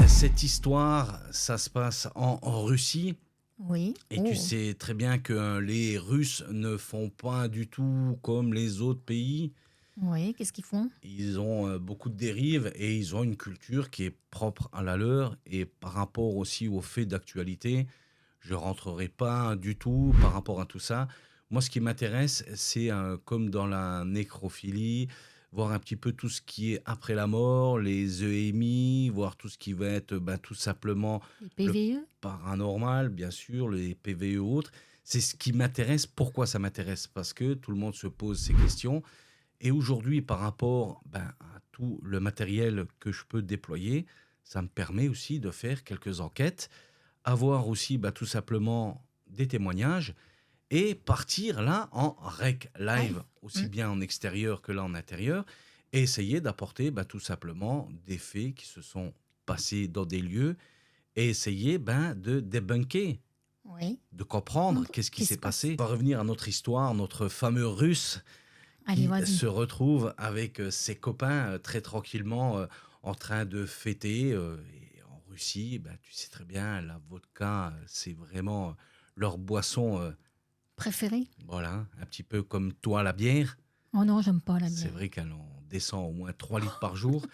Cette histoire, ça se passe en Russie. Oui. Et tu Oh. sais très bien que les Russes ne font pas du tout comme les autres pays. Oui, qu'est-ce qu'ils font? Ils ont beaucoup de dérives et ils ont une culture qui est propre à la leur. Et par rapport aussi aux faits d'actualité, je rentrerai pas du tout par rapport à tout ça. Moi, ce qui m'intéresse, c'est comme dans la nécrophilie, voir un petit peu tout ce qui est après la mort, les EMI, voir tout ce qui va être tout simplement Les le PVE? paranormal, bien sûr, les PVE autres. C'est ce qui m'intéresse. Pourquoi ça m'intéresse? Parce que tout le monde se pose ces questions. Et aujourd'hui, par rapport à tout le matériel que je peux déployer, ça me permet aussi de faire quelques enquêtes, avoir aussi tout simplement des témoignages et partir là en rec live, Live. aussi Mm. bien en extérieur que là en intérieur, et essayer d'apporter tout simplement des faits qui se sont passés dans des lieux et essayer de débunker, Oui. de comprendre Donc, qu'est-ce qui qu'est-ce qui s'est se passe? passé. On va revenir à notre histoire, notre fameux russe Allez, qui vas-y. se retrouve avec ses copains très tranquillement en train de fêter. Et en Russie, tu sais très bien, la vodka, c'est vraiment leur boisson, Préféré? voilà, un petit peu comme toi la bière. Oh non, j'aime pas la C'est bière. vrai qu'elle en descend au moins 3 litres par jour.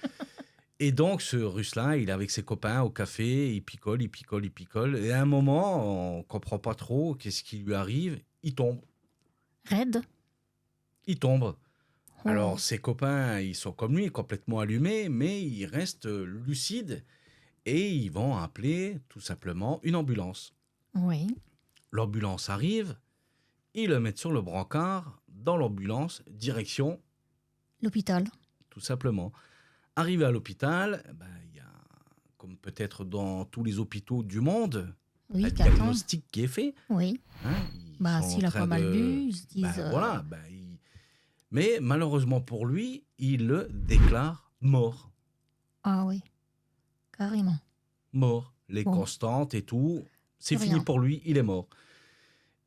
Et donc, ce russe-là, il est avec ses copains au café, il picole, il picole, il picole. Et à un moment, on comprend pas trop qu'est-ce qui lui arrive. Il tombe. Red? Il tombe. Alors, Oh. ses copains, ils sont comme lui, complètement allumés, mais ils restent lucides et ils vont appeler tout simplement une ambulance. Oui. L'ambulance arrive, ils le mettent sur le brancard, dans l'ambulance, direction, L'hôpital? tout simplement. Arrivé à l'hôpital, il y a, comme peut-être dans tous les hôpitaux du monde, un Oui, qui attend. diagnostic qui est fait. Oui. Hein, ils Bah, sont en s'il a train pas mal bu, de... ils se disent voilà, mais malheureusement pour lui, il le déclare mort. ah oui, carrément. Mort. Les Bon, constantes et tout, c'est plus fini rien. pour lui, il est mort.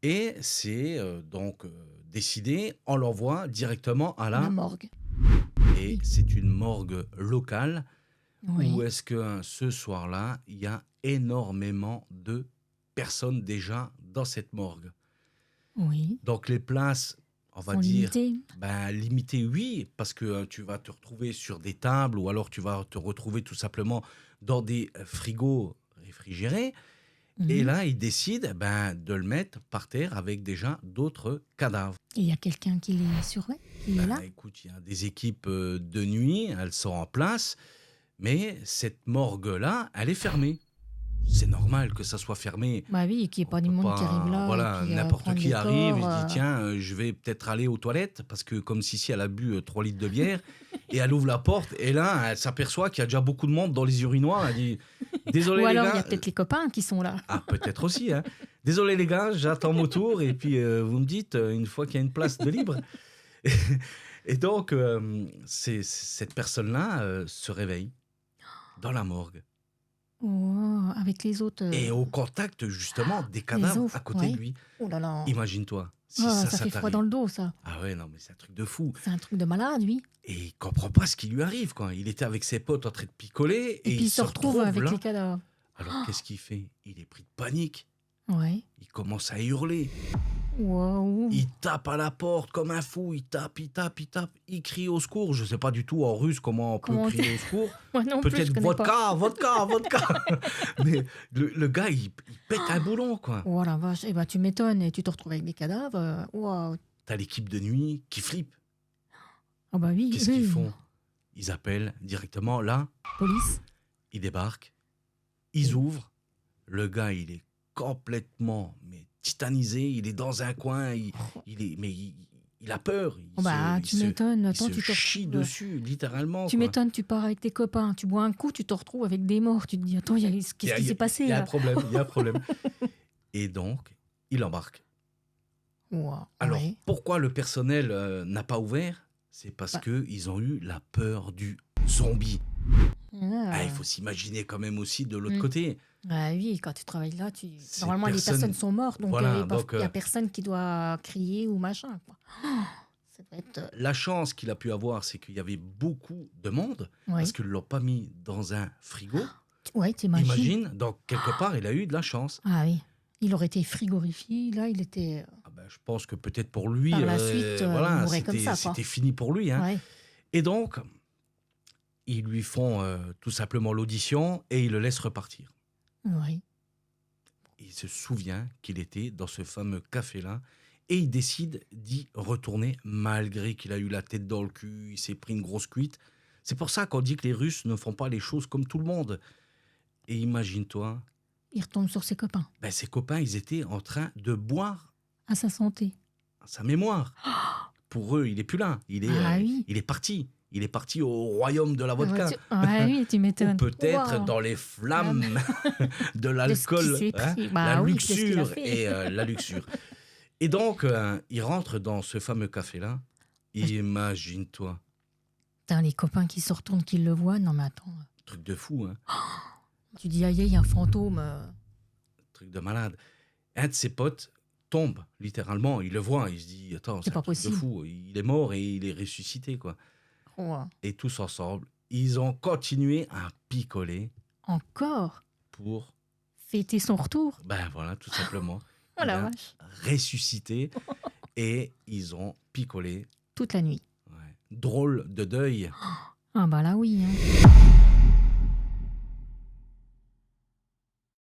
Et c'est donc décidé, on l'envoie directement à À la la... morgue. Et Oui. c'est une morgue locale où Oui. est-ce que ce soir-là, il y a énormément de personnes déjà dans cette morgue. Oui. Donc les places, on va Sont dire, limités. limitées, oui, parce que tu vas te retrouver sur des tables ou alors tu vas te retrouver tout simplement dans des frigos réfrigérés. Et Mhm. là, ils décident de le mettre par terre avec déjà d'autres cadavres. Et il y a quelqu'un qui les surveille, qui est là? Écoute, il y a des équipes de nuit, elles sont en place, mais cette morgue-là, elle est fermée. C'est normal que ça soit fermé. Bah oui, et qu'il n'y ait On pas du peut monde qui arrive pas, là et voilà, puis n'importe prendre qui les arrive, corps. il se dit tiens, je vais peut-être aller aux toilettes parce que comme si elle a bu 3 litres de bière et elle ouvre la porte et là, elle s'aperçoit qu'il y a déjà beaucoup de monde dans les urinoirs. Elle dit Ou désolé les alors, il y a gars, peut-être les copains qui sont là. ah peut-être aussi, hein. Désolé les gars, j'attends mon tour et puis vous me dites une fois qu'il y a une place de libre. Et donc, cette personne-là se réveille dans la morgue Oh, avec les autres, et au contact justement des les cadavres os, à côté de ouais. lui. Oh là là. Imagine-toi, si Ah, ça, ça ça fait froid dans t'arrive. le dos, ça. Ah ouais, non, mais c'est un truc de fou. C'est un truc de malade, lui. Et il comprend pas ce qui lui arrive, quoi. Il était avec ses potes en train de picoler Et et puis il il se se retrouve retrouve avec là. les cadavres. Alors qu'est-ce qu'il fait? Il est pris de panique. Ouais. Il commence à hurler. Waouh. Il tape à la porte comme un fou. Il tape, il tape, il tape. Il crie au secours. Je sais pas du tout en russe comment on peut Comment crier au secours. Moi non plus, je Peut-être connais pas. vodka, vodka, vodka. Mais le gars, il pète un boulon, quoi. Oh la vache. Eh ben, tu m'étonnes et tu te retrouves avec des cadavres. Waouh. T'as l'équipe de nuit qui flippe. Ah bah oui, Qu'est-ce qu'ils oui. font? Ils appellent directement là. Police. Ils débarquent. Ils Oui. ouvrent. Le gars, il est complètement titanisé. Il est dans un coin. Il a peur. Oh bah, tu m'étonnes. Il Attends, se tu te chie retrouves. dessus, littéralement. Tu Quoi. m'étonnes, tu pars avec tes copains, tu bois un coup, tu te retrouves avec des morts. Tu te dis, attends, qu'est-ce qui s'est passé Il y a un là? problème. Il y a un problème. Et donc, il embarque. Wow. Alors, Ouais. pourquoi le personnel n'a pas ouvert? C'est parce Bah. qu'ils ont eu la peur du zombie. Ah. Il faut s'imaginer quand même aussi de l'autre Mm. côté. Ah oui, quand tu travailles là, Ces normalement les personnes- personnes sont mortes, donc Voilà, il donc, n'y a personne qui doit crier ou machin, quoi. Ça doit être. La chance qu'il a pu avoir, c'est qu'il y avait beaucoup de monde, Ouais. parce qu'ils ne l'ont pas mis dans un frigo. Ouais, t'imagines. Imagine, donc quelque part, il a eu de la chance. Ah oui. Il aurait été frigorifié. Là, il était. Ah ben, je pense que peut-être pour lui, Par la suite, il voilà, mourrait comme ça, quoi. c'était fini pour lui. Hein. Ouais. Et donc, ils lui font tout simplement l'audition et ils le laissent repartir. Oui. Il se souvient qu'il était dans ce fameux café-là et il décide d'y retourner malgré qu'il a eu la tête dans le cul, il s'est pris une grosse cuite. C'est pour ça qu'on dit que les Russes ne font pas les choses comme tout le monde. Et imagine-toi, Il retombe sur ses copains. ben, ses copains, ils étaient en train de boire À sa santé. sa mémoire. Pour eux, il est plus là. Ah oui. Il est parti. Il est parti au royaume de la vodka. Ouais, oui, tu Ou m'étonnes. peut-être Wow. dans les flammes de l'alcool, s'est hein, pris. Bah la oui, de ce qu'il a luxure fait. et la luxure. Et donc, il rentre dans ce fameux café-là. Imagine-toi, Putain, les copains qui se retournent, qui le voient. Non, mais attends. truc de fou, hein, Tu dis, aïe, il y a un fantôme. truc de malade. Un de ses potes tombe, littéralement. Il le voit, il se dit, attends, C'est c'est pas un truc de possible. fou. Il est mort et il est ressuscité, quoi. Oh, Et tous ensemble, ils ont continué à picoler encore pour, fêter son retour. ben voilà, tout simplement, Oh la il a vache. ressuscité et ils ont picolé. Toute la nuit. Ouais. Drôle de deuil. Ah bah là oui. Hein.